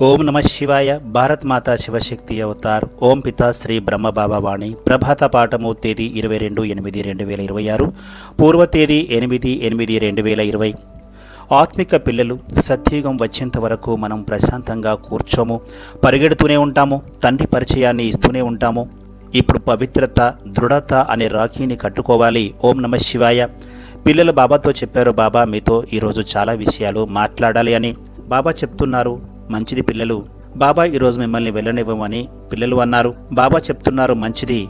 ఓం నమ శివాయ. భారత్ మాతా శివశక్తి అవతార్. ఓం పితా శ్రీ బ్రహ్మ బాబా వాణి. ప్రభాత పాఠము తేదీ 22/8/2026, పూర్వ తేదీ 8/8/2020. ఆత్మిక పిల్లలు, సత్యుగం వచ్చేంత వరకు మనం ప్రశాంతంగా కూర్చోము, పరిగెడుతూనే ఉంటాము, తండ్రి పరిచయాన్ని ఇస్తూనే ఉంటాము. ఇప్పుడు పవిత్రత, దృఢత అనే రాఖీని కట్టుకోవాలి. ఓం నమ శివాయ. పిల్లలు బాబాతో చెప్పారు, బాబా మీతో ఈరోజు చాలా విషయాలు మాట్లాడాలి అని. బాబా చెప్తున్నారు, మంచిది పిల్లలు, బాబా ఈరోజు మిమ్మల్ని వెళ్ళనివ్వమని పిల్లలు అన్నారు. బాబా చెప్తున్నారు, మంచిది,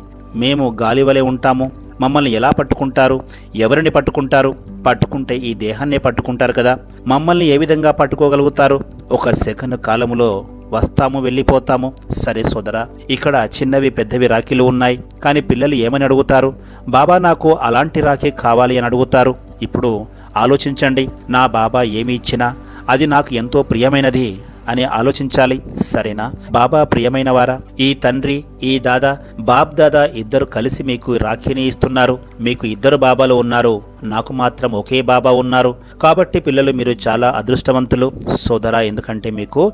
మేము గాలి వలె ఉంటాము, మమ్మల్ని ఎలా పట్టుకుంటారు, ఎవరిని పట్టుకుంటారు, పట్టుకుంటే ఈ దేహాన్నే పట్టుకుంటారు కదా, మమ్మల్ని ఏ విధంగా పట్టుకోగలుగుతారు, ఒక సెకండ్ కాలములో వస్తాము, వెళ్ళిపోతాము. సరే సోదరా, ఇక్కడ చిన్నవి పెద్దవి రాఖీలు ఉన్నాయి, కానీ పిల్లలు ఏమని అడుగుతారు, బాబా నాకు అలాంటి రాఖీ కావాలి అని అడుగుతారు. ఇప్పుడు ఆలోచించండి, నా బాబా ఏమి ఇచ్చినా అది నాకు ఎంతో ప్రియమైనది అని ఆలోచించాలి. సరేనా? బాబా ప్రియమైన వారా? ఈ తండ్రి, ఈ దాదా, బాబ్ దాదా ఇద్దరు కలిసి మీకు రాఖీని ఇస్తున్నారు. మీకు ఇద్దరు బాబాలు ఉన్నారు, నాకు మాత్రం ఒకే బాబా ఉన్నారు. కాబట్టి పిల్లలు, మీరు చాలా అదృష్టవంతులు సోదరా, ఎందుకంటే మీకు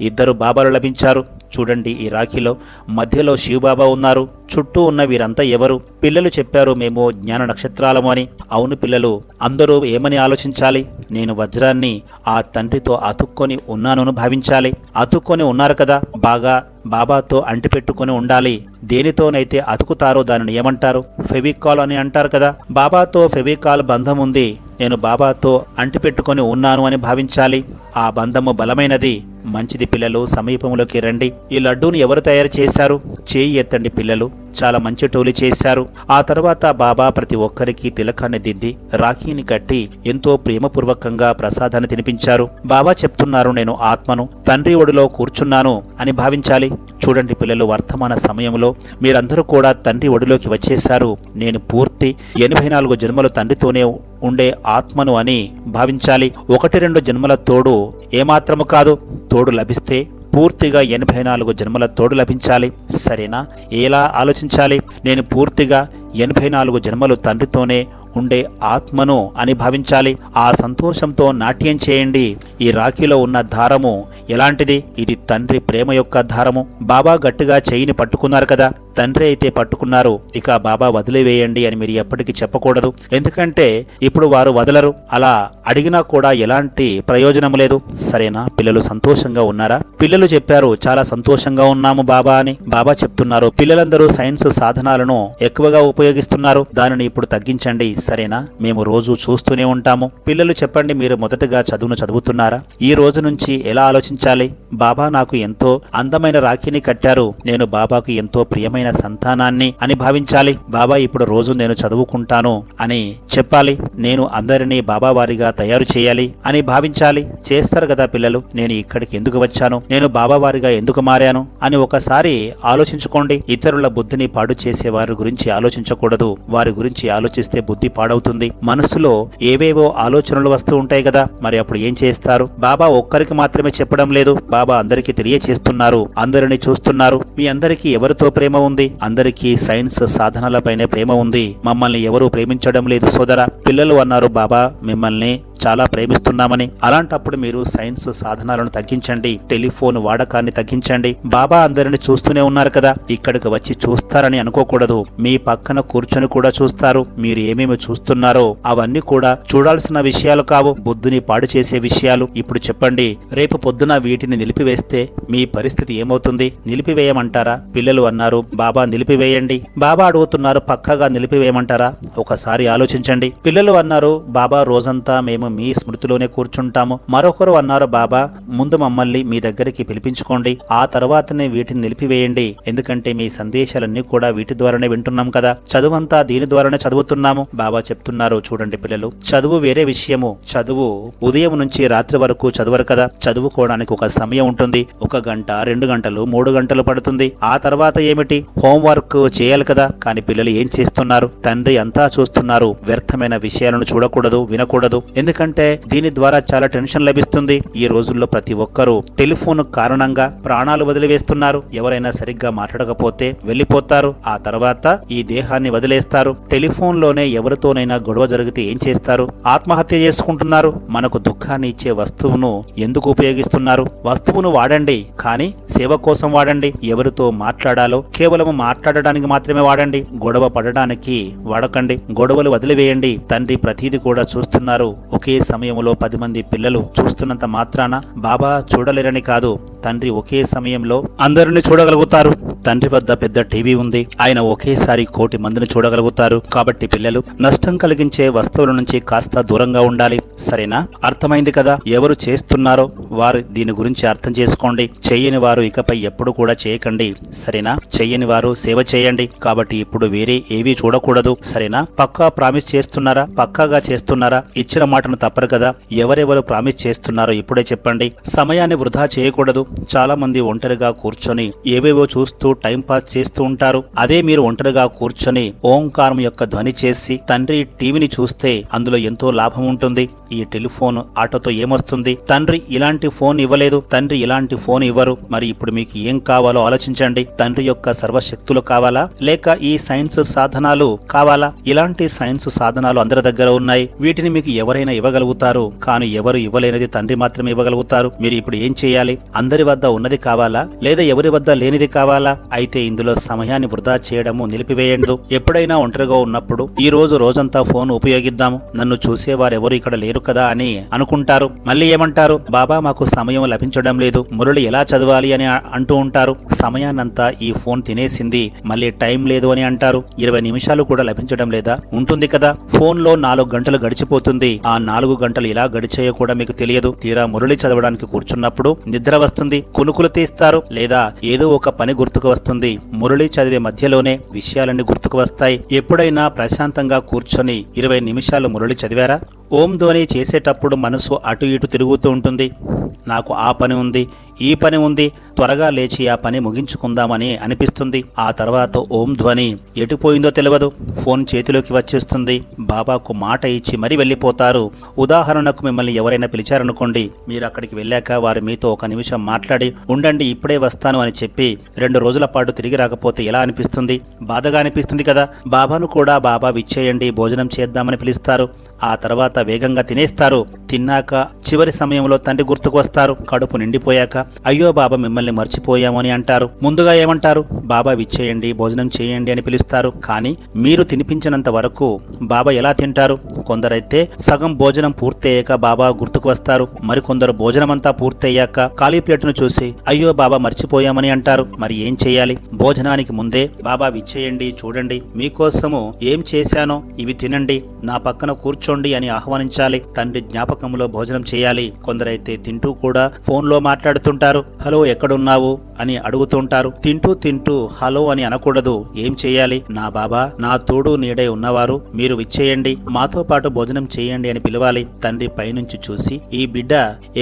ఇద్దరు బాబాలు లభించారు. చూడండి, ఈ రాఖీలో మధ్యలో శివబాబా ఉన్నారు. చుట్టూ ఉన్న వీరంతా ఎవరు? పిల్లలు చెప్పారు, మేము జ్ఞాన నక్షత్రాలము అని. అవును పిల్లలు, అందరూ ఏమని ఆలోచించాలి, నేను వజ్రాన్ని ఆ తండ్రితో అతుక్కొని ఉన్నాను భావించాలి. అతుక్కొని ఉన్నారు కదా, బాగా బాబాతో అంటిపెట్టుకుని ఉండాలి. దేనితోనైతే అతుకుతారో దానిని ఏమంటారు? ఫెవికాల్ అని అంటారు కదా. బాబాతో ఫెవికాల్ బంధం ఉంది, నేను బాబాతో అంటిపెట్టుకొని ఉన్నాను అని భావించాలి. ఆ బంధము బలమైనది. మంచిది పిల్లలు, సమీపంలోకి రండి. ఈ లడ్డూని ఎవరు తయారు చేశారు? చేయి ఎత్తండి పిల్లలు. చాలా మంచి టోలి చేశారు. ఆ తర్వాత బాబా ప్రతి ఒక్కరికి తిలకాన్ని దిద్ది రాఖీని కట్టి ఎంతో ప్రేమపూర్వకంగా ప్రసాదాన్ని తినిపించారు. బాబా చెప్తున్నారు, నేను ఆత్మను తండ్రి ఒడిలో కూర్చున్నాను అని భావించాలి. చూడండి పిల్లలు, వర్తమాన సమయంలో మీరందరూ కూడా తండ్రి ఒడిలోకి వచ్చేశారు. నేను పూర్తి 84 జన్మలు తండ్రితోనే ఉండే ఆత్మను అని భావించాలి. 1-2 జన్మల తోడు ఏమాత్రము కాదు. తోడు లభిస్తే పూర్తిగా 84 జన్మల తోడు లభించాలి. సరేనా? ఎలా ఆలోచించాలి? నేను పూర్తిగా 84 జన్మలు తండ్రితోనే ఉండే ఆత్మను అని భావించాలి. ఆ సంతోషంతో నాట్యం చేయండి. ఈ రాఖీలో ఉన్న దారము ఎలాంటిది? ఇది తండ్రి ప్రేమ యొక్క దారము. బాబా గట్టిగా చేయిని పట్టుకున్నారు కదా, తండ్రి అయితే పట్టుకున్నారు, ఇక బాబా వదిలివేయండి అని మీరు ఎప్పటికీ చెప్పకూడదు. ఎందుకంటే ఇప్పుడు వారు వదలరు. అలా అడిగినా కూడా ఎలాంటి ప్రయోజనం లేదు. సరేనా? పిల్లలు సంతోషంగా ఉన్నారా? పిల్లలు చెప్పారు, చాలా సంతోషంగా ఉన్నాము బాబా అని. బాబా చెప్తున్నారు, పిల్లలందరూ సైన్స్ సాధనాలను ఎక్కువగా ఉపయోగిస్తున్నారు, దానిని ఇప్పుడు తగ్గించండి. సరేనా? మేము రోజు చూస్తూనే ఉంటాము. పిల్లలు చెప్పండి, మీరు మొదటగా చదువును చదువుతున్నారా? ఈ రోజు నుంచి ఎలా ఆలోచించాలి? బాబా నాకు ఎంతో అందమైన రాఖీని కట్టారు, నేను బాబాకు ఎంతో ప్రియమైన సంతానాన్ని అని భావించాలి. బాబా ఇప్పుడు రోజు నేను చదువుకుంటాను అని చెప్పాలి. నేను అందరినీ బాబా వారిగా తయారు చేయాలి అని భావించాలి. చేస్తారు కదా పిల్లలు, నేను ఇక్కడికి ఎందుకు వచ్చాను, నేను బాబా వారిగా ఎందుకు మారాను అని ఒకసారి ఆలోచించుకోండి. ఇతరుల బుద్ధిని పాడు చేసే వారి గురించి ఆలోచించకూడదు. వారి గురించి ఆలోచిస్తే బుద్ధి పాడవుతుంది. మనసులో ఏవేవో ఆలోచనలు వస్తూ ఉంటాయి కదా, మరి అప్పుడు ఏం చేస్తారు? బాబా ఒక్కరికి మాత్రమే చెప్పడం లేదు, బాబా అందరికీ తెలియచేస్తున్నారు, అందరినీ చూస్తున్నారు. మీ అందరికీ ఎవరితో ప్రేమ ఉంది? అందరికీ సైన్స్ సాధనాలపైనే ప్రేమ ఉంది. మమ్మల్ని ఎవరూ ప్రేమించడం లేదు సోదరా. పిల్లలు అన్నారు, బాబా మిమ్మల్ని చాలా ప్రేమిస్తున్నామని. అలాంటప్పుడు మీరు సైన్స్ సాధనాలను తగ్గించండి, టెలిఫోన్ వాడకాన్ని తగ్గించండి. బాబా అందరిని చూస్తూనే ఉన్నారు కదా, ఇక్కడికి వచ్చి చూస్తారని అనుకోకూడదు. మీ పక్కన కూర్చొని కూడా చూస్తారు. మీరు ఏమేమి చూస్తున్నారో అవన్నీ కూడా చూడాల్సిన విషయాలు కావు, బుద్ధిని పాడు చేసే విషయాలు. ఇప్పుడు చెప్పండి, రేపు పొద్దున వీటిని నిలిపివేస్తే మీ పరిస్థితి ఏమవుతుంది? నిలిపివేయమంటారా? పిల్లలు అన్నారు, బాబా నిలిపివేయండి. బాబా అడుగుతున్నారు, పక్కగా నిలిపివేయమంటారా? ఒకసారి ఆలోచించండి. పిల్లలు అన్నారు, బాబా రోజంతా మేము మీ స్మృతిలోనే కూర్చుంటాము. మరొకరు అన్నారు, బాబా ముందు మమ్మల్ని మీ దగ్గరికి పిలిపించుకోండి, ఆ తర్వాతనే వీటిని నిలిపివేయండి. ఎందుకంటే మీ సందేశాలన్నీ కూడా వీటి ద్వారానే వింటున్నాం కదా, చదువంతా దీని ద్వారానే చదువుతున్నాము. బాబా చెప్తున్నారు, చూడండి పిల్లలు, చదువు వేరే విషయము. చదువు ఉదయం నుంచి రాత్రి వరకు చదవరు కదా, చదువుకోవడానికి ఒక సమయం ఉంటుంది. 1 గంట, 2 గంటలు, 3 గంటలు పడుతుంది. ఆ తర్వాత ఏమిటి? హోంవర్క్ చేయాలి కదా. కానీ పిల్లలు ఏం చేస్తున్నారు? తండ్రి అంతా చూస్తున్నారు. వ్యర్థమైన విషయాలను చూడకూడదు, వినకూడదు. ఎందుకంటే ఎందుకంటే దీని ద్వారా చాలా టెన్షన్ లభిస్తుంది. ఈ రోజుల్లో ప్రతి ఒక్కరూ టెలిఫోన్ కారణంగా ప్రాణాలు వదిలివేస్తున్నారు. ఎవరైనా సరిగ్గా మాట్లాడకపోతే వెళ్లిపోతారు. ఆ తర్వాత ఈ దేహాన్ని వదిలేస్తారు. టెలిఫోన్ లోనే ఎవరితోనైనా గొడవ జరిగితే ఏం చేస్తారు? ఆత్మహత్య చేసుకుంటున్నారు. మనకు దుఃఖాన్ని ఇచ్చే వస్తువును ఎందుకు ఉపయోగిస్తున్నారు? వస్తువును వాడండి, కానీ సేవ కోసం వాడండి. ఎవరితో మాట్లాడాలో కేవలం మాట్లాడడానికి మాత్రమే వాడండి. గొడవ పడడానికి వాడకండి. గొడవలు వదిలివేయండి. తండ్రి ప్రతిదీ కూడా చూస్తున్నారు. ఒకే సమయంలో 10 మంది పిల్లలు చూస్తున్నంత మాత్రాన బాబా చూడలేరని కాదు. తండ్రి ఒకే సమయంలో అందరిని చూడగలుగుతారు. తండ్రి వద్ద పెద్ద టీవీ ఉంది. ఆయన ఒకేసారి 1,000,000 మందిని చూడగలుగుతారు. కాబట్టి పిల్లలు నష్టం కలిగించే వస్తువుల నుంచి కాస్త దూరంగా ఉండాలి. సరేనా? అర్థమైంది కదా? ఎవరు చేస్తున్నారో వారు దీని గురించి అర్థం చేసుకోండి. చెయ్యని వారు ఇకపై ఎప్పుడు కూడా చేయకండి. సరేనా? చెయ్యని వారు సేవ చేయండి. కాబట్టి ఇప్పుడు వేరే ఏవీ చూడకూడదు. సరేనా? పక్కా ప్రామిస్ చేస్తున్నారా? పక్కాగా చేస్తున్నారా? ఇచ్చిన మాటను తప్పరు కదా? ఎవరెవరు ప్రామిస్ చేస్తున్నారో ఇప్పుడే చెప్పండి. సమయాన్ని వృధా చేయకూడదు. చాలా మంది ఒంటరిగా కూర్చొని ఏవేవో చూస్తూ టైం పాస్ చేస్తూ ఉంటారు. అదే మీరు ఒంటరిగా కూర్చొని ఓంకారం యొక్క ధ్వని చేసి తండ్రి టీవీని చూస్తే అందులో ఎంతో లాభం ఉంటుంది. ఈ టెలిఫోన్ ఆటోతో ఏమొస్తుంది? తండ్రి ఇలాంటి ఫోన్ ఇవ్వలేదు. తండ్రి ఇలాంటి ఫోన్ ఇవ్వరు. మరి ఇప్పుడు మీకు ఏం కావాలో ఆలోచించండి. తండ్రి యొక్క సర్వశక్తులు కావాలా, లేక ఈ సైన్స్ సాధనాలు కావాలా? ఇలాంటి సైన్స్ సాధనాలు అందరి దగ్గర ఉన్నాయి. వీటిని మీకు ఎవరైనా ఇవ్వగలుగుతారు. కానీ ఎవరు ఇవ్వలేనిది తండ్రి మాత్రమే ఇవ్వగలుగుతారు. మీరు ఇప్పుడు ఏం చేయాలి? అందరి వద్ద ఉన్నది కావాలా, లేదా ఎవరి వద్ద లేనిది కావాలా? అయితే ఇందులో సమయాన్ని వృధా చేయడము నిలిపివేయండు. ఎప్పుడైనా ఒంటరిగా ఉన్నప్పుడు ఈ రోజంతా ఫోన్ ఉపయోగిద్దాము, నన్ను చూసేవారెవరు ఇక్కడ లేరు కదా అని అనుకుంటారు. మళ్ళీ ఏమంటారు? బాబా మాకు సమయం లభించడం లేదు, మురళి ఎలా చదవాలి అని అంటూ ఉంటారు. సమయాన్నంతా ఈ ఫోన్ తినేసింది, మళ్ళీ టైం లేదు అని అంటారు. 20 నిమిషాలు కూడా లభించడం లేదా? ఉంటుంది కదా. ఫోన్ లో 4 గంటలు గడిచిపోతుంది. ఆ 4 గంటలు ఇలా గడిచాయో కూడా మీకు తెలియదు. తీరా మురళి చదవడానికి కూర్చున్నప్పుడు నిద్ర వస్తుంది, కునుకులు తీస్తారు, లేదా ఏదో ఒక పని గుర్తుకు వస్తుంది. మురళి చదివే మధ్యలోనే విషయాలన్నీ గుర్తుకు వస్తాయి. ఎప్పుడైనా ప్రశాంతంగా కూర్చొని 20 నిమిషాలు మురళి చదివారా? ఓం ధ్వని చేసేటప్పుడు మనసు అటు ఇటు తిరుగుతూ ఉంటుంది. నాకు ఆ పని ఉంది, ఈ పని ఉంది, త్వరగా లేచి ఆ పని ముగించుకుందామని అనిపిస్తుంది. ఆ తర్వాత ఓం ధ్వని ఎటుపోయిందో తెలియదు. ఫోన్ చేతిలోకి వచ్చేస్తుంది. బాబాకు మాట ఇచ్చి మరీ వెళ్ళిపోతారు. ఉదాహరణకు మిమ్మల్ని ఎవరైనా పిలిచారనుకోండి. మీరు అక్కడికి వెళ్ళాక వారు మీతో 1 నిమిషం మాట్లాడి ఉండండి ఇప్పుడే వస్తాను అని చెప్పి 2 రోజుల పాటు తిరిగి రాకపోతే ఎలా అనిపిస్తుంది? బాధగా అనిపిస్తుంది కదా. బాబాను కూడా బాబా విచ్చేయండి, భోజనం చేద్దామని పిలుస్తారు. ఆ తర్వాత వేగంగా తినేస్తారు. తిన్నాక చివరి సమయంలో తండ్రి గుర్తుకు వస్తారు. కడుపు నిండిపోయాక అయ్యో బాబా మిమ్మల్ని మర్చిపోయాము అని అంటారు. ముందుగా ఏమంటారు? బాబా విచ్చేయండి, భోజనం చేయండి అని పిలుస్తారు. కానీ మీరు తినిపించినంత వరకు బాబా ఎలా తింటారు? కొందరైతే సగం భోజనం పూర్తయ్యాక బాబా గుర్తుకు వస్తారు. మరికొందరు భోజనమంతా పూర్తయ్యాక ఖాళీ ప్లేటును చూసి అయ్యో బాబా మర్చిపోయామని అంటారు. మరి ఏం చేయాలి? భోజనానికి ముందే బాబా విచ్చేయండి, చూడండి మీకోసము ఏం చేశానో, ఇవి తినండి, నా పక్కన కూర్చోండి అని ఆహ్వానించాలి. తండ్రి జ్ఞాపకంలో భోజనం చేయాలి. కొందరైతే తింటూ కూడా ఫోన్లో మాట్లాడుతుంటారు. హలో ఎక్కడున్నావు అని అడుగుతుంటారు. తింటూ హలో అని అనకూడదు. ఏం చేయాలి? నా బాబా, నా తోడు నీడై ఉన్నవారు, మీరు విచ్చేయండి, మాతో పాటు భోజనం చేయండి అని పిలవాలి. తండ్రి పైనుంచి చూసి ఈ బిడ్డ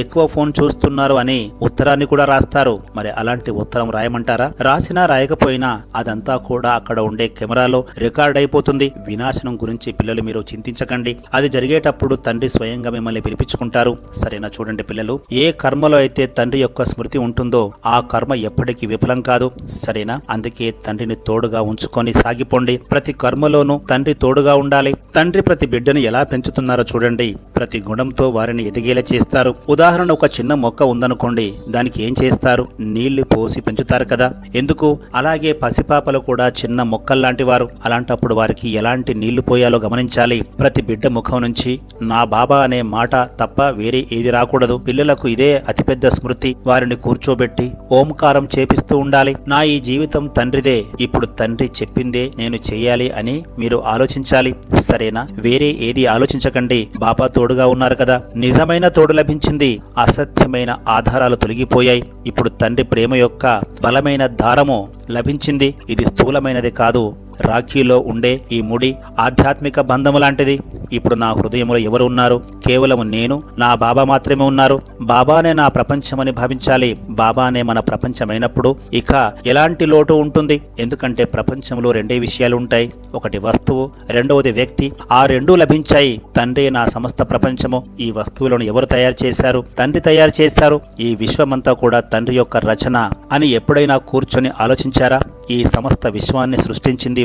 ఎక్కువ ఫోన్ చూస్తున్నారు అని ఉత్తరాన్ని కూడా రాస్తారు. మరి అలాంటి ఉత్తరం రాయమంటారా? రాసినా రాయకపోయినా అదంతా కూడా అక్కడ ఉండే కెమెరాలో రికార్డ్ అయిపోతుంది. వినాశనం గురించి పిల్లలు మీరు చింతించకండి. అది జరిగేటప్పుడు తండ్రి స్వయంగా మిమ్మల్ని పిలిపించుకుంటారు. సరేనా? చూడండి పిల్లలు, ఏ కర్మలో అయితే తండ్రి యొక్క స్మృతి ఉంటుందో ఆ కర్మ ఎప్పటికీ విఫలం కాదు. సరేనా? అందుకే తండ్రిని తోడుగా ఉంచుకొని సాగిపోండి. ప్రతి కర్మలోనూ తండ్రి తోడుగా ఉండాలి. తండ్రి ప్రతి బిడ్డను ఎలా పెంచుతున్నారో చూడండి. ప్రతి గుణంతో వారిని ఎదిగేలా చేస్తారు. ఉదాహరణ, ఒక చిన్న మొక్క ఉందనుకోండి, దానికి ఏం చేస్తారు? నీళ్లు పోసి పెంచుతారు కదా. ఎందుకు? అలాగే పసిపాపలు కూడా చిన్న మొక్కల్లాంటి వారు. అలాంటప్పుడు వారికి ఎలాంటి నీళ్లు పోయాలో గమనించాలి. ప్రతి బిడ్డ ముఖం నుంచి నా బాబా అనే మాట తప్ప వేరే ఏది రాకూడదు. పిల్లలకు ఇదే అతిపెద్ద స్మృతి. వారిని కూర్చోబెట్టి ఓంకారం చేపిస్తూ ఉండాలి. నా ఈ జీవితం తండ్రిదే, ఇప్పుడు తండ్రి చెప్పిందే నేను చేయాలి అని మీరు ఆలోచించాలి. సరేనా? వేరే ఏది ఆలోచించకండి. బాబా తోడుగా ఉన్నారు కదా. నిజమైన తోడు లభించింది. అసత్యమైన ఆధారాలు తొలగిపోయాయి. ఇప్పుడు తండ్రి ప్రేమ యొక్క బలమైన దారము లభించింది. ఇది స్థూలమైనది కాదు, రాఖీలో ఉండే ఈ ముడి ఆధ్యాత్మిక బంధము లాంటిది. ఇప్పుడు నా హృదయంలో ఎవరు ఉన్నారు? కేవలం నేను, నా బాబా మాత్రమే ఉన్నారు. బాబానే నా ప్రపంచమని భావించాలి. బాబానే మన ప్రపంచమైనప్పుడు ఇక ఎలాంటి లోటు ఉంటుంది? ఎందుకంటే ప్రపంచంలో రెండే విషయాలు ఉంటాయి, ఒకటి వస్తువు, రెండవది వ్యక్తి. ఆ రెండూ లభించాయి. తండ్రి నా సమస్త ప్రపంచము. ఈ వస్తువులను ఎవరు తయారు చేశారు? తండ్రి తయారు చేశారు. ఈ విశ్వమంతా కూడా తండ్రి యొక్క రచన అని ఎప్పుడైనా కూర్చొని ఆలోచించారా? ఈ సమస్త విశ్వాన్ని సృష్టించింది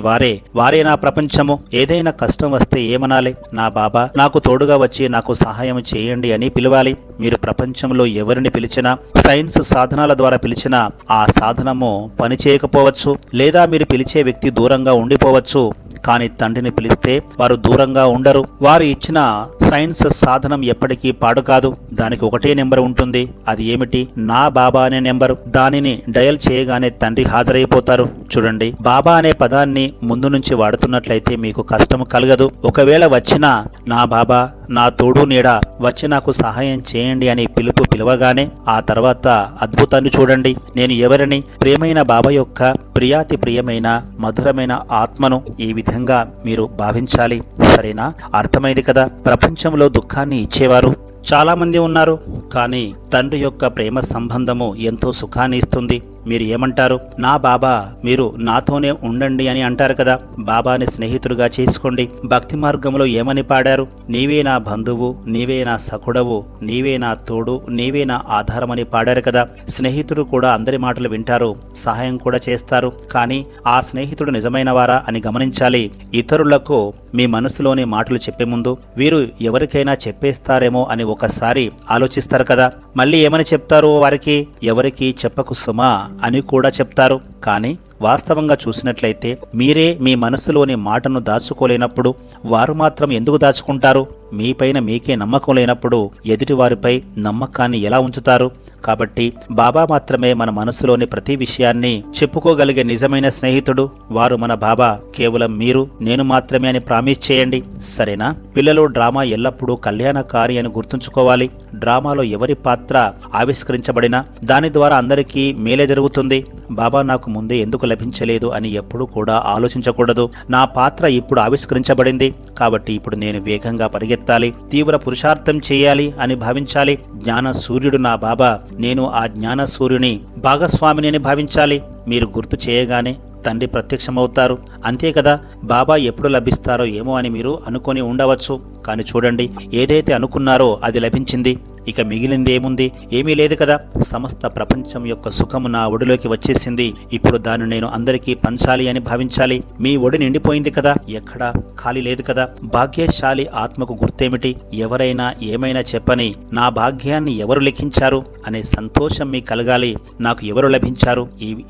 వారే నా ప్రపంచము. ఏదైనా కష్టం వస్తే ఏమనాలి? నా బాబా నాకు తోడుగా వచ్చి నాకు సహాయం చేయండి అని పిలవాలి. మీరు ప్రపంచంలో ఎవరిని పిలిచినా, సైన్స్ సాధనాల ద్వారా పిలిచినా ఆ సాధనము పనిచేయకపోవచ్చు, లేదా మీరు పిలిచే వ్యక్తి దూరంగా ఉండిపోవచ్చు. కానీ తండ్రిని పిలిస్తే వారు దూరంగా ఉండరు. వారు ఇచ్చిన సైన్స్ సాధనం ఎప్పటికీ పాడు కాదు. దానికి ఒకటే నెంబర్ ఉంటుంది. అది ఏమిటి? నా బాబా అనే నెంబరు. దానిని డయల్ చేయగానే తండ్రి హాజరైపోతారు. చూడండి, బాబా అనే పదాన్ని ముందు నుంచి వాడుతున్నట్లయితే మీకు కష్టం కలగదు. ఒకవేళ వచ్చినా నా బాబా, నా తోడు నీడ వచ్చి నాకు సహాయం చేయండి అని పిలవగానే ఆ తర్వాత అద్భుతాన్ని చూడండి. నేను ఎవరిని? ప్రియమైన బాబా యొక్క ప్రియాతి ప్రియమైన మధురమైన ఆత్మను. ఈ విధంగా మీరు భావించాలి. సరేనా? అర్థమైంది కదా? ప్రపంచంలో దుఃఖాన్ని ఇచ్చేవారు చాలా మంది ఉన్నారు, కానీ తండ్రి యొక్క ప్రేమ సంబంధము ఎంతో సుఖాన్ని ఇస్తుంది. మీరు ఏమంటారు? నా బాబా, మీరు నాతోనే ఉండండి అని అంటారు కదా. బాబాని స్నేహితుడుగా చేసుకోండి. భక్తి మార్గంలో ఏమని పాడారు? నీవే నా బంధువు, నీవే నా సఖుడవు, నీవే నా తోడు, నీవే నా ఆధారమని పాడారు కదా. స్నేహితుడు కూడా అందరి మాటలు వింటారు, సహాయం కూడా చేస్తారు. కానీ ఆ స్నేహితుడు నిజమైన వారా అని గమనించాలి. ఇతరులకు మీ మనసులోని మాటలు చెప్పే ముందు వీరు ఎవరికైనా చెప్పేస్తారేమో అని ఒకసారి ఆలోచిస్తారు కదా. మళ్ళీ ఏమని చెప్తారు? వారికి ఎవరికి చెప్పకు సుమా అని కూడా చెప్తారు. కానీ వాస్తవంగా చూసినట్లయితే మీరే మీ మనస్సులోని మాటను దాచుకోలేనప్పుడు వారు మాత్రం ఎందుకు దాచుకుంటారు? మీపైన మీకే నమ్మకం లేనప్పుడు ఎదుటివారిపై నమ్మకాన్ని ఎలా ఉంచుతారు? కాబట్టి బాబా మాత్రమే మన మనసులోని ప్రతి విషయాన్ని చెప్పుకోగలిగే నిజమైన స్నేహితుడు. వారు మన బాబా. కేవలం మీరు, నేను మాత్రమే అని ప్రామిస్ చేయండి. సరేనా? పిల్లలు, డ్రామా ఎల్లప్పుడూ కళ్యాణకారి అని గుర్తుంచుకోవాలి. డ్రామాలో ఎవరి పాత్ర ఆవిష్కరించబడినా దాని ద్వారా అందరికీ మేలే జరుగుతుంది. బాబా నాకు ముందే ఎందుకు లభించలేదు అని ఎప్పుడూ కూడా ఆలోచించకూడదు. నా పాత్ర ఇప్పుడు ఆవిష్కరించబడింది కాబట్టి ఇప్పుడు నేను వేగంగా పరిగెత్తాలి, తీవ్ర పురుషార్థం చేయాలి అని భావించాలి. జ్ఞాన సూర్యుడు నా బాబా, నేను ఆ జ్ఞాన సూర్యుని భాగస్వామిని అని భావించాలి. మీరు గుర్తు చేయగానే తండ్రి ప్రత్యక్షమవుతారు. అంతే కదా. బాబా ఎప్పుడు లభిస్తారో ఏమో అని మీరు అనుకొని ఉండవచ్చు, కానీ చూడండి, ఏదైతే అనుకున్నారో అది లభించింది. ఇక మిగిలింది ఏముంది? ఏమీ లేదు కదా. సమస్త ప్రపంచం యొక్క సుఖము నా ఒడిలోకి వచ్చేసింది. ఇప్పుడు దాన్ని నేను అందరికీ పంచాలి అని భావించాలి. మీ ఒడి నిండిపోయింది కదా, ఎక్కడా ఖాళీ లేదు కదా. భాగ్యశాలి ఆత్మకు గుర్తేమిటి? ఎవరైనా ఏమైనా చెప్పని నా భాగ్యాన్ని ఎవరు లెక్కించారు అనే సంతోషం మీకు కలగాలి. నాకు ఎవరు లభించారు?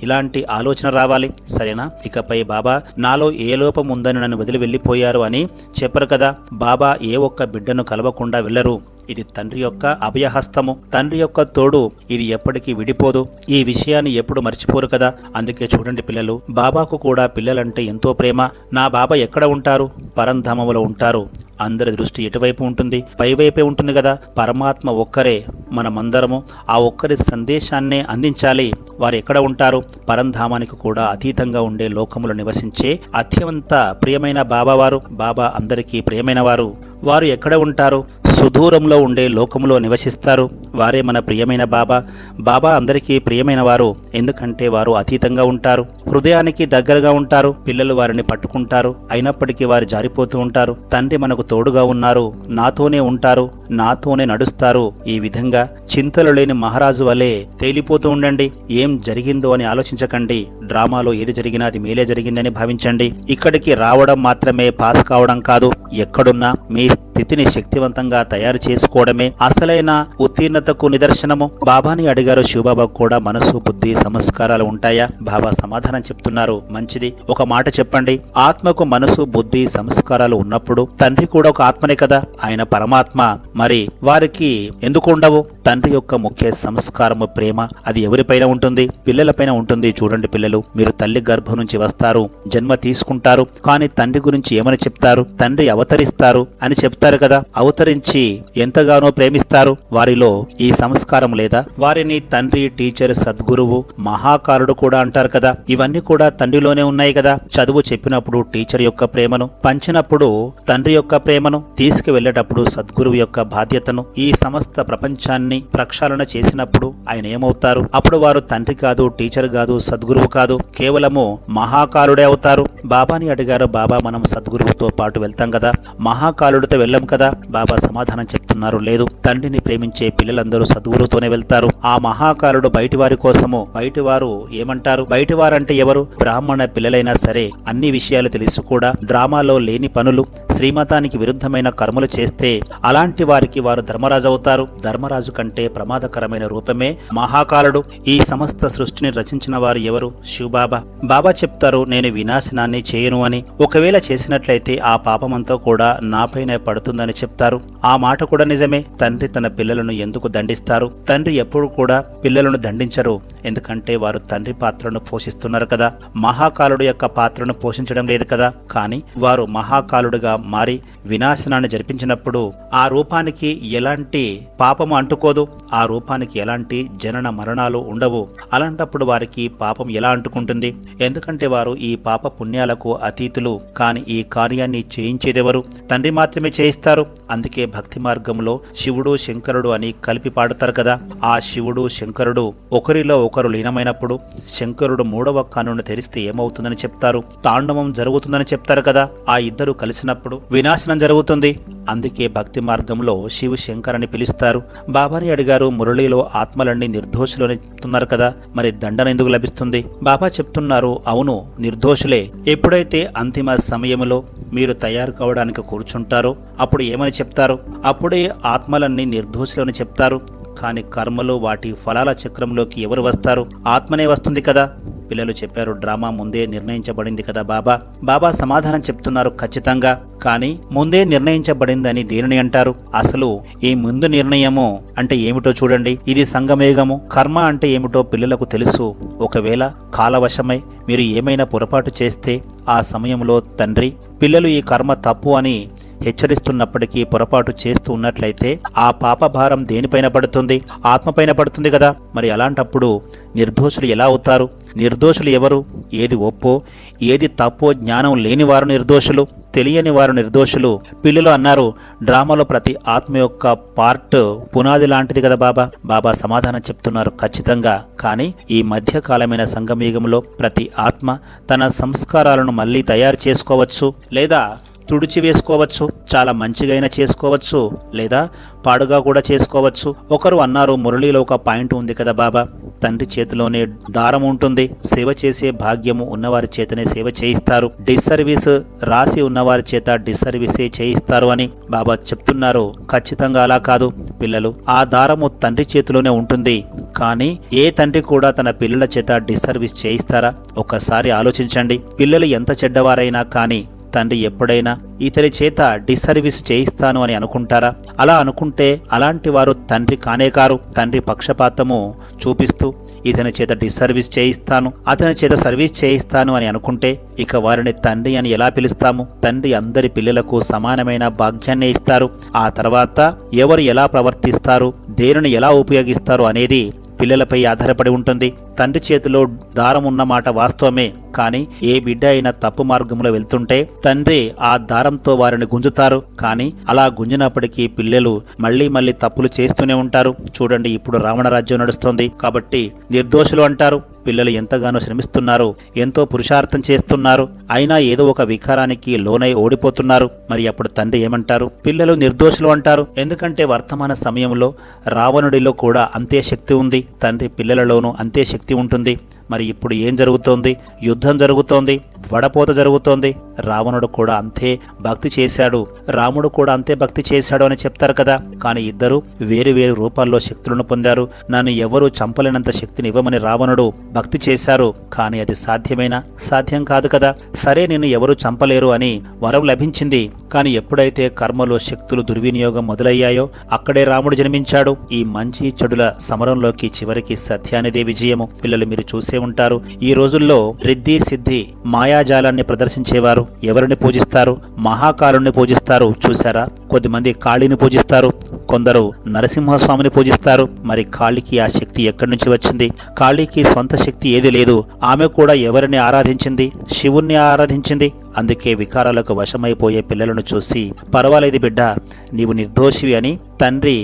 ఇలాంటి ఆలోచన రావాలి. సరేనా? ఇకపై బాబా నాలో ఏ లోపం ఉందని నన్ను వదిలి వెళ్ళిపోయారు అని చెప్పరు కదా. బాబా ఏ ఒక్క బిడ్డను కలవకుండా వెళ్ళరు. ఇది తండ్రి యొక్క అభయహస్తము, తండ్రి యొక్క తోడు. ఇది ఎప్పటికీ విడిపోదు. ఈ విషయాన్ని ఎప్పుడు మర్చిపోరు కదా. అందుకే చూడండి పిల్లలు, బాబాకు కూడా పిల్లలంటే ఎంతో ప్రేమ. నా బాబా ఎక్కడ ఉంటారు? పరంధామములో ఉంటారు. అందరి దృష్టి ఎటువైపు ఉంటుంది? పైవైపే ఉంటుంది కదా. పరమాత్మ ఒక్కరే, మనమందరము ఆ ఒక్కరి సందేశాన్నే అందించాలి. వారు ఎక్కడ ఉంటారు? పరంధామానికి కూడా అతీతంగా ఉండే లోకములు నివసించే అత్యంత ప్రియమైన బాబావారు. బాబా అందరికీ ప్రియమైన వారు. వారు ఎక్కడ ఉంటారు? సుదూరంలో ఉండే లోకములో నివసిస్తారు. వారే మన ప్రియమైన బాబా. బాబా అందరికీ ప్రియమైన వారు, ఎందుకంటే వారు అతీతంగా ఉంటారు, హృదయానికి దగ్గరగా ఉంటారు. పిల్లలు వారిని పట్టుకుంటారు, అయినప్పటికీ వారు జారిపోతూ ఉంటారు. తండ్రి మనకు తోడుగా ఉన్నారు, నాతోనే ఉంటారు, నాతోనే నడుస్తారు. ఈ విధంగా చింతలు లేని మహారాజు వలె తేలిపోతూ ఉండండి. ఏం జరిగిందో అని ఆలోచించకండి. డ్రామాలో ఏది జరిగినా అది మేలే జరిగిందని భావించండి. ఇక్కడికి రావడం మాత్రమే పాస్ కావడం కాదు. ఎక్కడున్నా మీ స్థితిని శక్తివంతంగా తయారు చేసుకోవడమే అసలైన ఉత్తీర్ణతకు నిదర్శనము. బాబాని అడిగారు శివబాబా కూడా మనసు, బుద్ధి, సంస్కారాలు ఉంటాయా? బాబా సమాధానం చెప్తున్నారు. మంచిది, ఒక మాట చెప్పండి. ఆత్మకు మనసు, బుద్ధి, సంస్కారాలు ఉన్నప్పుడు తండ్రి కూడా ఒక ఆత్మనే కదా. ఆయన పరమాత్మ. మరి వారికి ఎందుకు ఉండవు? తండ్రి యొక్క ముఖ్య సంస్కారము ప్రేమ. అది ఎవరిపైన ఉంటుంది? పిల్లలపైన ఉంటుంది. చూడండి పిల్లలు, మీరు తల్లి గర్భం నుంచి వస్తారు, జన్మ తీసుకుంటారు, కానీ తండ్రి గురించి ఏమని చెప్తారు? తండ్రి అవతరిస్తారు అని చెప్తారు కదా. అవతరించి ఎంతగానో ప్రేమిస్తారు. వారిలో ఈ సంస్కారం లేదా? వారిని తండ్రి, టీచర్, సద్గురువు, మహాకారుడు కూడా అంటారు కదా. ఇవన్నీ కూడా తండ్రిలోనే ఉన్నాయి కదా. చదువు చెప్పినప్పుడు టీచర్ యొక్క ప్రేమను, పంచినప్పుడు తండ్రి యొక్క ప్రేమను, తీసుకువెళ్లేటప్పుడు సద్గురువు యొక్క బాధ్యతను, ఈ సమస్త ప్రపంచాన్ని ప్రక్షాళన చేసినప్పుడు ఆయన ఏమవుతారు? అప్పుడు వారు తండ్రి కాదు, టీచర్ కాదు, సద్గురువు కాదు, కేవలము మహాకాలుడే అవుతారు. బాబాని అడిగారు, బాబా మనం సద్గురువుతో పాటు వెళ్తాం కదా, మహాకాలుడితో వెళ్ళం కదా? బాబా సమాధానం చెప్తున్నారు, లేదు, తండ్రిని ప్రేమించే పిల్లలందరూ సద్గురువుతోనే వెళ్తారు. ఆ మహాకాలుడు బయటివారి కోసము, బయటివారు ఏమంటారు? బయటివారంటే ఎవరు? బ్రాహ్మణ పిల్లలైనా సరే అన్ని విషయాలు తెలుసు కూడా డ్రామాలో లేని పనులు, శ్రీమతానికి విరుద్ధమైన కర్మలు చేస్తే అలాంటి వారికి వారు ధర్మరాజు అవుతారు. ధర్మరాజు కంటే ప్రమాదకరమైన రూపమే మహాకాలుడు. ఈ సమస్త సృష్టిని రచించిన వారు ఎవరు? శివబాబా. బాబా చెప్తారు, నేను వినాశనాన్ని చేయను అని. ఒకవేళ చేసినట్లయితే ఆ పాపమంతా కూడా నాపైనే పడుతుందని చెప్తారు. ఆ మాట కూడా నిజమే. తండ్రి తన పిల్లలను ఎందుకు దండిస్తారు? తండ్రి ఎప్పుడు కూడా పిల్లలను దండించరు, ఎందుకంటే వారు తండ్రి పాత్రను పోషిస్తున్నారు కదా. మహాకాలుడు యొక్క పాత్రను పోషించడం లేదు కదా. కానీ వారు మహాకాలుడుగా మారి వినాశనాన్ని జరిపించినప్పుడు ఆ రూపానికి ఎలాంటి పాపము అంటుకోదు, ఆ రూపానికి ఎలాంటి జనన మరణాలు ఉండవు. అలాంటప్పుడు వారికి పాపం ఎలా అంటుకుంటుంది? ఎందుకంటే వారు ఈ పాప పుణ్యాలకు అతీతులు. కాని ఈ కార్యాన్ని చేయించేదెవరు? తండ్రి మాత్రమే చేయిస్తారు. అందుకే భక్తి మార్గంలో శివుడు, శంకరుడు అని కలిపి పాడుతారు కదా. ఆ శివుడు, శంకరుడు ఒకరిలో ఒకరు లీనమైనప్పుడు శంకరుడు మూడవ కన్నును తెరిస్తే ఏమవుతుందని చెప్తారు? తాండవం జరుగుతుందని చెప్తారు కదా. ఆ ఇద్దరు కలిసినప్పుడు వినాశనం జరుగుతుంది. అందుకే భక్తి మార్గంలో శివ శంకర్ అని పిలుస్తారు. బాబాని అడిగారు, మురళిలో ఆత్మలన్నీ నిర్దోషులని చెప్తున్నారు కదా, మరి దండన ఎందుకు లభిస్తుంది? బాబా చెప్తున్నారు, అవును, నిర్దోషులే. ఎప్పుడైతే అంతిమ సమయంలో మీరు తయారు కావడానికి కూర్చుంటారో అప్పుడు ఏమని చెప్తారు? అప్పుడే ఆత్మలన్నీ నిర్దోషులని చెప్తారు. కానీ కర్మలు, వాటి ఫలాల చక్రంలోకి ఎవరు వస్తారు? ఆత్మనే వస్తుంది కదా. పిల్లలు చెప్పారు, డ్రామా ముందే నిర్ణయించబడింది కదా బాబా. బాబా సమాధానం చెప్తున్నారు, ఖచ్చితంగా. కానీ ముందే నిర్ణయించబడిందని దేనిని అంటారు? అసలు ఈ ముందు నిర్ణయము అంటే ఏమిటో చూడండి. ఇది సంగమేఘము. కర్మ అంటే ఏమిటో పిల్లలకు తెలుసు. ఒకవేళ కాలవశమై మీరు ఏమైనా పొరపాటు చేస్తే ఆ సమయంలో తండ్రి పిల్లలు ఈ కర్మ తప్పు అని హెచ్చరిస్తున్నప్పటికీ పొరపాటు చేస్తూ ఉన్నట్లయితే ఆ పాప భారం దేనిపైన పడుతుంది? ఆత్మపైన పడుతుంది కదా. మరి అలాంటప్పుడు నిర్దోషులు ఎలా అవుతారు? నిర్దోషులు ఎవరు? ఏది ఒప్పో ఏది తప్పో జ్ఞానం లేని వారు నిర్దోషులు, తెలియని వారు నిర్దోషులు. పిల్లలు అన్నారు, డ్రామాలో ప్రతి ఆత్మ యొక్క పార్ట్ పునాది లాంటిది కదా బాబా. బాబా సమాధానం చెప్తున్నారు, ఖచ్చితంగా. కానీ ఈ మధ్యకాలమైన సంగమయుగంలో ప్రతి ఆత్మ తన సంస్కారాలను మళ్ళీ తయారు చేసుకోవచ్చు, లేదా తుడిచివేసుకోవచ్చు. చాలా మంచిగా చేసుకోవచ్చు, లేదా పాడుగా కూడా చేసుకోవచ్చు. ఒకరు అన్నారు, మురళిలో ఒక పాయింట్ ఉంది కదా బాబా, తండ్రి చేతిలోనే దారం ఉంటుంది. సేవ చేసే భాగ్యము ఉన్నవారి చేతనే సేవ చేయిస్తారు, డిస్సర్వీస్ రాసి ఉన్నవారి చేత డిస్సర్వీసే చేయిస్తారు అని బాబా చెప్తున్నారు. ఖచ్చితంగా అలా కాదు పిల్లలు. ఆ దారము తండ్రి చేతిలోనే ఉంటుంది. కానీ ఏ తండ్రి కూడా తన పిల్లల చేత డిస్సర్వీస్ చేయిస్తారా? ఒక్కసారి ఆలోచించండి. పిల్లలు ఎంత చెడ్డవారైనా కానీ తండ్రి ఎప్పుడైనా ఇతని చేత డిస్సర్వీస్ చేయిస్తాను అని అనుకుంటారా? అలా అనుకుంటే అలాంటి వారు తండ్రి కానే కారు. తండ్రి పక్షపాతము చూపిస్తూ ఇతని చేత డిస్సర్వీస్ చేయిస్తాను, అతని చేత సర్వీస్ చేయిస్తాను అని అనుకుంటే ఇక వారిని తండ్రి అని ఎలా పిలుస్తాము? తండ్రి అందరి పిల్లలకు సమానమైన భాగ్యాన్ని ఇస్తారు. ఆ తర్వాత ఎవరు ఎలా ప్రవర్తిస్తారు, దేనిని ఎలా ఉపయోగిస్తారు అనేది పిల్లలపై ఆధారపడి ఉంటుంది. తండ్రి చేతిలో దారం ఉన్నమాట వాస్తవమే. కానీ ఏ బిడ్డ అయినా తప్పు మార్గంలో వెళ్తుంటే తండ్రి ఆ దారంతో వారిని గుంజుతారు. కానీ అలా గుంజినప్పటికీ పిల్లలు మళ్లీ మళ్లీ తప్పులు చేస్తూనే ఉంటారు. చూడండి, ఇప్పుడు రావణ రాజ్యం నడుస్తోంది కాబట్టి నిర్దోషులు అంటారు. పిల్లలు ఎంతగానో శ్రమిస్తున్నారు, ఎంతో పురుషార్థం చేస్తున్నారు, అయినా ఏదో ఒక వికారానికి లోనై ఓడిపోతున్నారు. మరి అప్పుడు తండ్రి ఏమంటారు? పిల్లలు నిర్దోషులు అంటారు. ఎందుకంటే వర్తమాన సమయంలో రావణుడిలో కూడా అంతే శక్తి ఉంది, తండ్రి పిల్లలలోనూ అంతే శక్తి ఉంటుంది. మరి ఇప్పుడు ఏం జరుగుతోంది? యుద్ధం జరుగుతోంది, వడపోత జరుగుతోంది. రావణుడు కూడా అంతే భక్తి చేశాడు, రాముడు కూడా అంతే భక్తి చేశాడు అని చెప్తారు కదా. కానీ ఇద్దరు వేరు వేరు రూపాల్లో శక్తులను పొందారు. నన్ను ఎవరూ చంపలేనంత శక్తిని ఇవ్వమని రావణుడు భక్తి చేశారు. కానీ అది సాధ్యమేనా? సాధ్యం కాదు కదా. సరే, నిన్ను ఎవరూ చంపలేరు అని వరం లభించింది. కానీ ఎప్పుడైతే కర్మలో శక్తులు దుర్వినియోగం మొదలయ్యాయో అక్కడే రాముడు జన్మించాడు. ఈ మంచి చెడుల సమరంలోకి చివరికి సత్యానిదే విజయము. పిల్లలు మీరు చూసే ఉంటారు, ఈ రోజుల్లో రిద్ధి సిద్ధి మాయాజాలాన్ని ప్రదర్శించేవారు ఎవరిని పూజిస్తారు? మహాకాలుని పూజిస్తారు. చూసారా, కొద్దిమంది కాళీని పూజిస్తారు, కొందరు నరసింహస్వామిని పూజిస్తారు. మరి కాళీకి ఆ శక్తి ఎక్కడి నుంచి వచ్చింది? కాళీకి స్వంత శక్తి ఏది లేదు. ఆమె కూడా ఎవరిని ఆరాధించింది? శివుణ్ణి ఆరాధించింది. అందుకే వికారాలకు వశమైపోయే పిల్లలను చూసి పర్వాలేదు బిడ్డ, నీవు నిర్దోషివి అని తండ్రి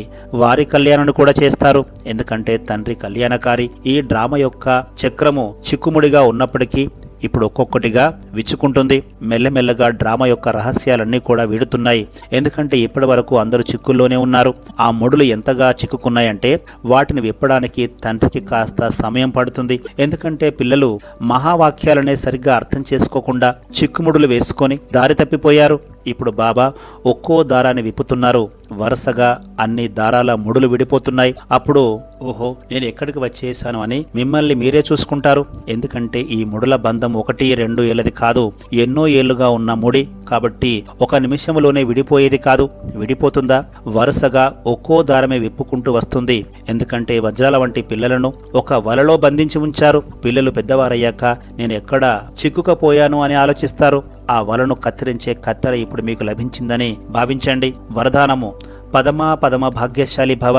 వారి కళ్యాణాన్ని కూడా చేస్తారు. ఎందుకంటే తండ్రి కళ్యాణకారి. ఈ డ్రామా యొక్క చక్రము చిక్కుముడిగా ఉన్నప్పటికీ ఇప్పుడు ఒక్కొక్కటిగా విచ్చుకుంటుంది. మెల్లమెల్లగా డ్రామా యొక్క రహస్యాలన్నీ కూడా వీడుతున్నాయి. ఎందుకంటే ఇప్పటి వరకు అందరూ చిక్కుల్లోనే ఉన్నారు. ఆ ముడులు ఎంతగా చిక్కుకున్నాయంటే వాటిని విప్పడానికి తండ్రికి కాస్త సమయం పడుతుంది. ఎందుకంటే పిల్లలు మహావాక్యాలనే సరిగ్గా అర్థం చేసుకోకుండా చిక్కుముడులు వేసుకొని దారి తప్పిపోయారు. ఇప్పుడు బాబా ఒక్కో దారాన్ని విప్పుతున్నారు. వరుసగా అన్ని దారాల ముడులు విడిపోతున్నాయి. అప్పుడు ఓహో, నేను ఎక్కడికి వచ్చేసాను అని మిమ్మల్ని మీరే చూసుకుంటారు. ఎందుకంటే ఈ ముడుల బంధం 1-2 ఏళ్ళది కాదు, ఎన్నో ఏళ్లుగా ఉన్న ముడి. కాబట్టి ఒక నిమిషంలోనే విడిపోయేది కాదు. విడిపోతుందా? వరుసగా ఒక్కో దారమే విప్పుకుంటూ వస్తుంది. ఎందుకంటే వజ్రాల వంటి పిల్లలను ఒక వలలో బంధించి ఉంచారు. పిల్లలు పెద్దవారయ్యాక నేను ఎక్కడ చిక్కుకపోయాను అని ఆలోచిస్తారు. ఆ వలను కత్తిరించే కత్తెర ఇప్పుడు మీకు లభించిందని భావించండి. వరదానము: పదమా పదమ భాగ్యశాలి భవ.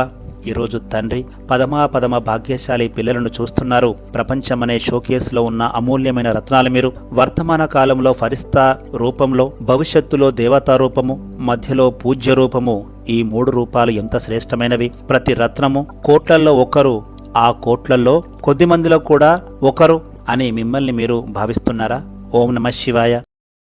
ఈరోజు తండ్రి పదమా భాగ్యశాలి పిల్లలను చూస్తున్నారు. ప్రపంచమనే షోకేసులో ఉన్న అమూల్యమైన రత్నాలు మీరు. వర్తమాన కాలంలో ఫరిస్తా రూపంలో, భవిష్యత్తులో దేవతా రూపము, మధ్యలో పూజ్య రూపము. ఈ 3 రూపాలు ఎంత శ్రేష్టమైనవి. ప్రతి రత్నము కోట్లల్లో ఒకరు, ఆ కోట్లల్లో కొద్ది మందిలో కూడా ఒకరు అని మిమ్మల్ని మీరు భావిస్తున్నారా? ఓం నమః శివాయ.